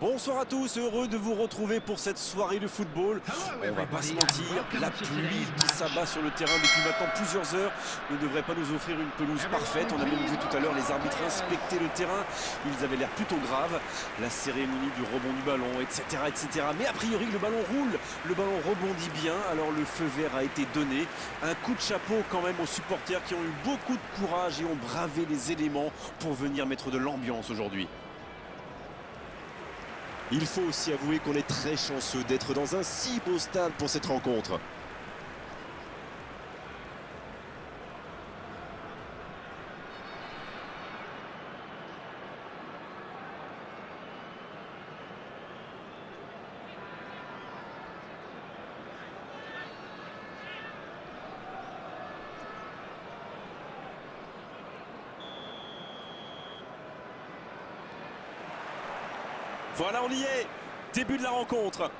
Bonsoir à tous, heureux de vous retrouver pour cette soirée de football. On va pas se mentir, la pluie qui s'abat sur le terrain depuis maintenant plusieurs heures ne devrait pas nous offrir une pelouse parfaite. On a même vu tout à l'heure les arbitres inspecter le terrain, ils avaient l'air plutôt graves. La cérémonie du rebond du ballon, etc., etc. Mais a priori le ballon roule, le ballon rebondit bien, alors le feu vert a été donné. Un coup de chapeau quand même aux supporters qui ont eu beaucoup de courage et ont bravé les éléments pour venir mettre de l'ambiance aujourd'hui. Il faut aussi avouer qu'on est très chanceux d'être dans un si beau stade pour cette rencontre. Voilà, on y est. Début de la rencontre.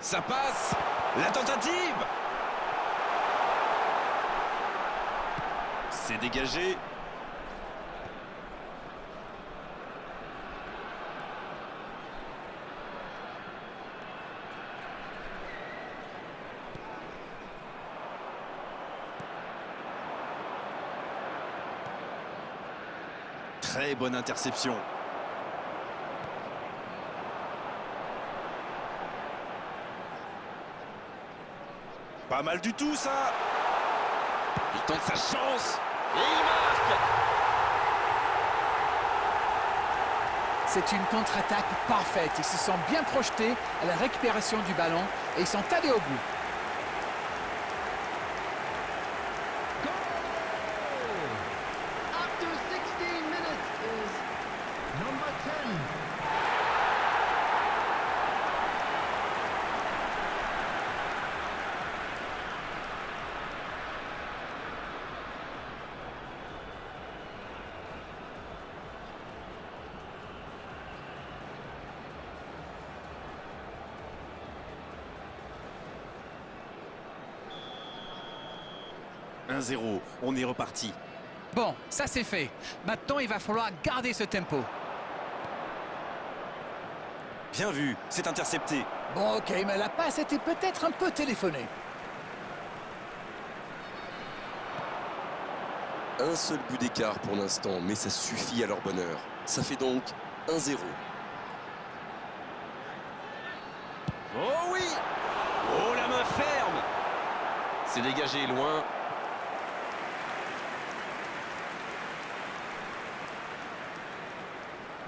Ça passe. La tentative. C'est dégagé. Très bonne interception. Pas mal du tout ça. Il tente sa chance. Et il marque! C'est une contre-attaque parfaite. Ils se sont bien projetés à la récupération du ballon et ils sont allés au bout. After 16 minutes is number 10. « 1-0, on est reparti. Bon, ça c'est fait. Maintenant, il va falloir garder ce tempo. Bien vu, c'est intercepté. Bon, ok, mais la passe était peut-être un peu téléphonée. Un seul but d'écart pour l'instant, mais ça suffit à leur bonheur. Ça fait donc 1-0. Oh oui! Oh, la main ferme! C'est dégagé loin.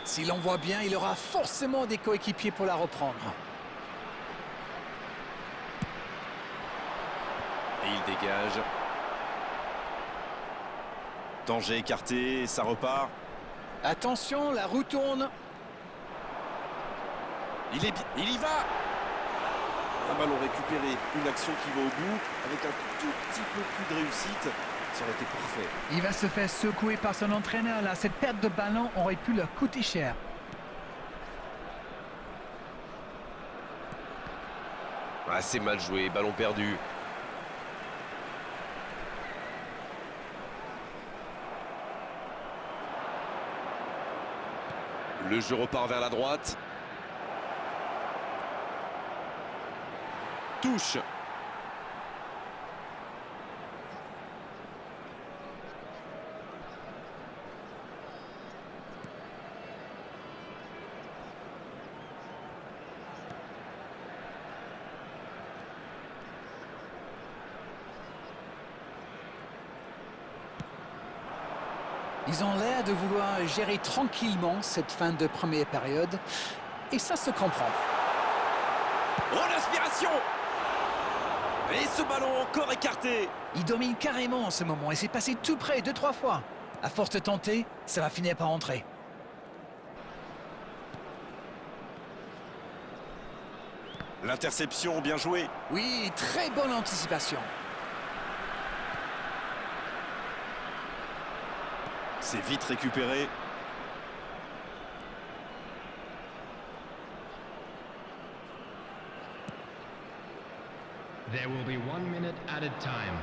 Si l'on voit bien, il aura forcément des coéquipiers pour la reprendre. Et il dégage. Danger écarté, ça repart. Attention, la roue tourne. Il y va! Un ballon récupéré, une action qui va au bout, avec un tout petit peu plus de réussite. Ça aurait été parfait. Il va se faire secouer par son entraîneur là. Cette perte de ballon aurait pu leur coûter cher. Ah, c'est mal joué, ballon perdu. Le jeu repart vers la droite. Touche. Ils ont l'air de vouloir gérer tranquillement cette fin de première période. Et ça se comprend. Oh, l'inspiration! Et ce ballon encore écarté. Il domine carrément en ce moment et c'est passé tout près 2-3 fois. À force de tenter, ça va finir par entrer. L'interception, bien joué. Oui, très bonne anticipation. C'est vite récupéré. There will be 1 minute added time.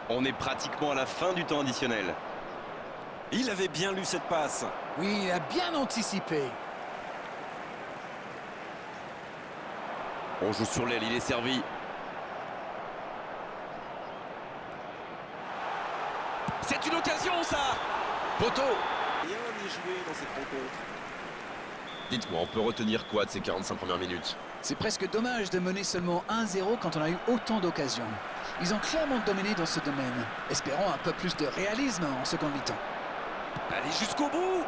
On est pratiquement à la fin du temps additionnel. Il avait bien lu cette passe. Oui, il a bien anticipé. On joue sur l'aile, il est servi. C'est une occasion, ça! Poteau! Bien joué dans cette rencontre. Dites-moi, on peut retenir quoi de ces 45 premières minutes? C'est presque dommage de mener seulement 1-0 quand on a eu autant d'occasions. Ils ont clairement dominé dans ce domaine. Espérons un peu plus de réalisme en seconde mi-temps. Allez jusqu'au bout.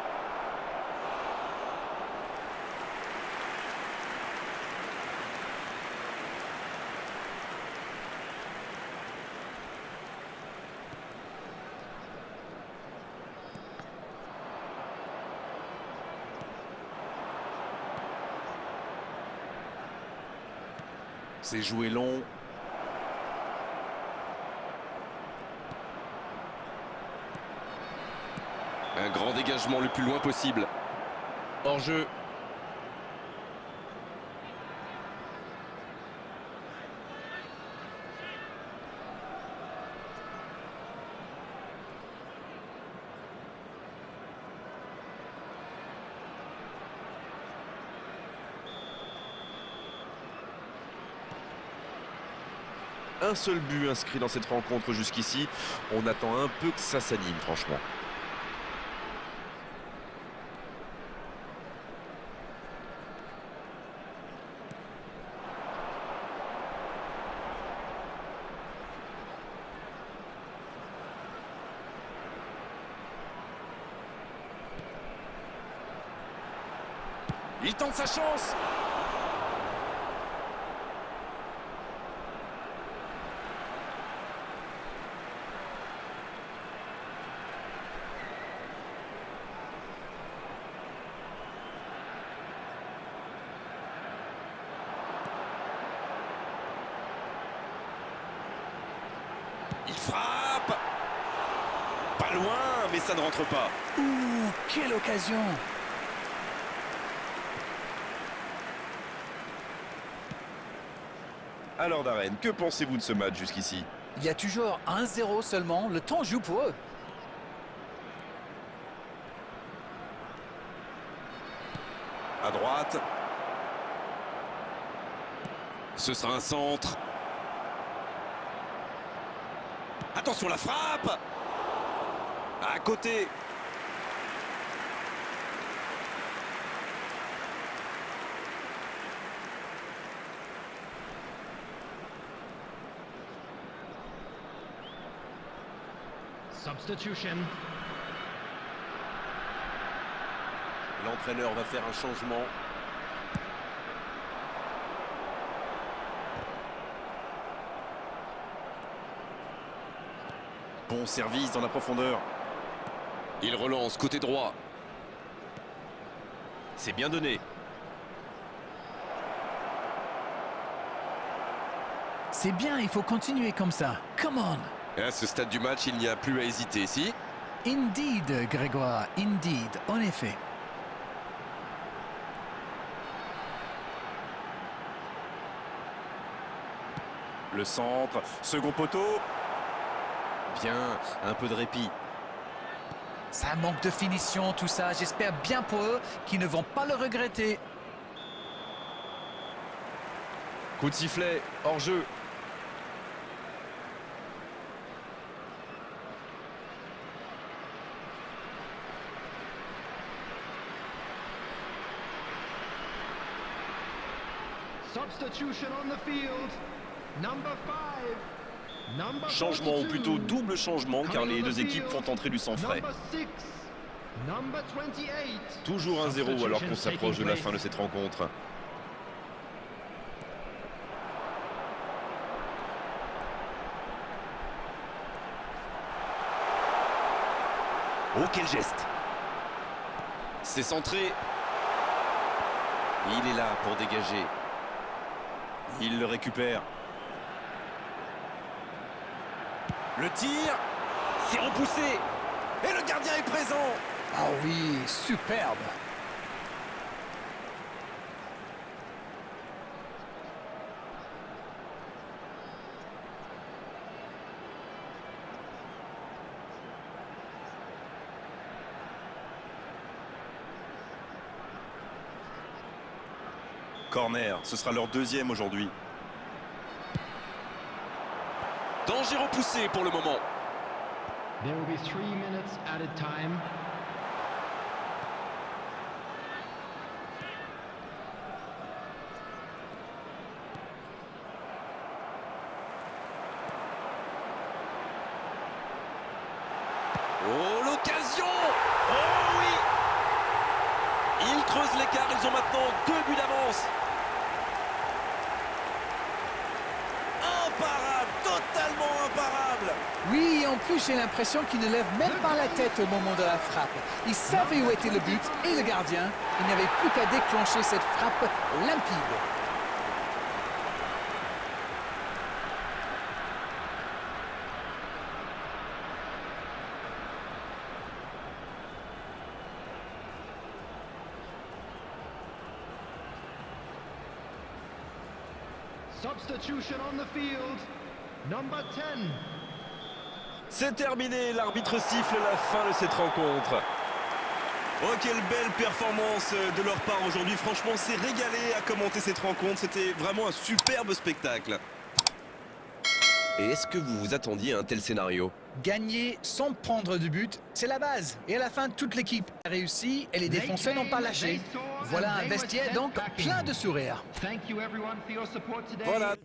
C'est joué long. Un grand dégagement le plus loin possible. Hors-jeu. Un seul but inscrit dans cette rencontre jusqu'ici. On attend un peu que ça s'anime, franchement. Il tente sa chance. Il frappe. Pas loin, mais ça ne rentre pas. Ouh, quelle occasion! Alors Darren, que pensez-vous de ce match jusqu'ici? Il y a toujours 1-0 seulement, le temps joue pour eux. À droite. Ce sera un centre. Attention la frappe. À côté. Substitution. L'entraîneur va faire un changement. Bon service dans la profondeur. Il relance côté droit. C'est bien donné. C'est bien, il faut continuer comme ça. Come on! À ce stade du match, il n'y a plus à hésiter, si? Indeed, Grégoire, indeed, en effet. Le centre. Second poteau. Bien, un peu de répit. Ça manque de finition, tout ça. J'espère bien pour eux qu'ils ne vont pas le regretter. Coup de sifflet, hors-jeu. Substitution on the field. Number 5. Number Changement, ou 42. plutôt double changement, car les deux équipes font entrer du sang frais. Number 6. Number 28. Toujours 1-0 alors qu'on s'approche de la fin de cette rencontre. Oh, quel geste! C'est centré. Il est là pour dégager. Il le récupère. Le tir, c'est repoussé. Et le gardien est présent. Ah oui, superbe. Corner, ce sera leur deuxième aujourd'hui. Danger repoussé pour le moment. There will be 3 minutes added time. Oh, l'occasion! Oh oui! Ils creusent l'écart, ils ont maintenant 2 buts d'avance. Imparable, totalement imparable. Oui, et en plus, j'ai l'impression qu'il ne lève même pas la tête au moment de la frappe. Il savait où était le but et le gardien. Il n'avait plus qu'à déclencher cette frappe limpide. Substitution on the field. Number 10. C'est terminé, l'arbitre siffle la fin de cette rencontre. Oh, quelle belle performance de leur part aujourd'hui. Franchement, on s'est régalé à commenter cette rencontre. C'était vraiment un superbe spectacle. Et est-ce que vous vous attendiez à un tel scénario? Gagner sans prendre de but, c'est la base. Et à la fin, toute l'équipe a réussi et les défenseurs n'ont pas lâché. Voilà un vestiaire donc plein de sourires. Thank you everyone for your support today. Voilà.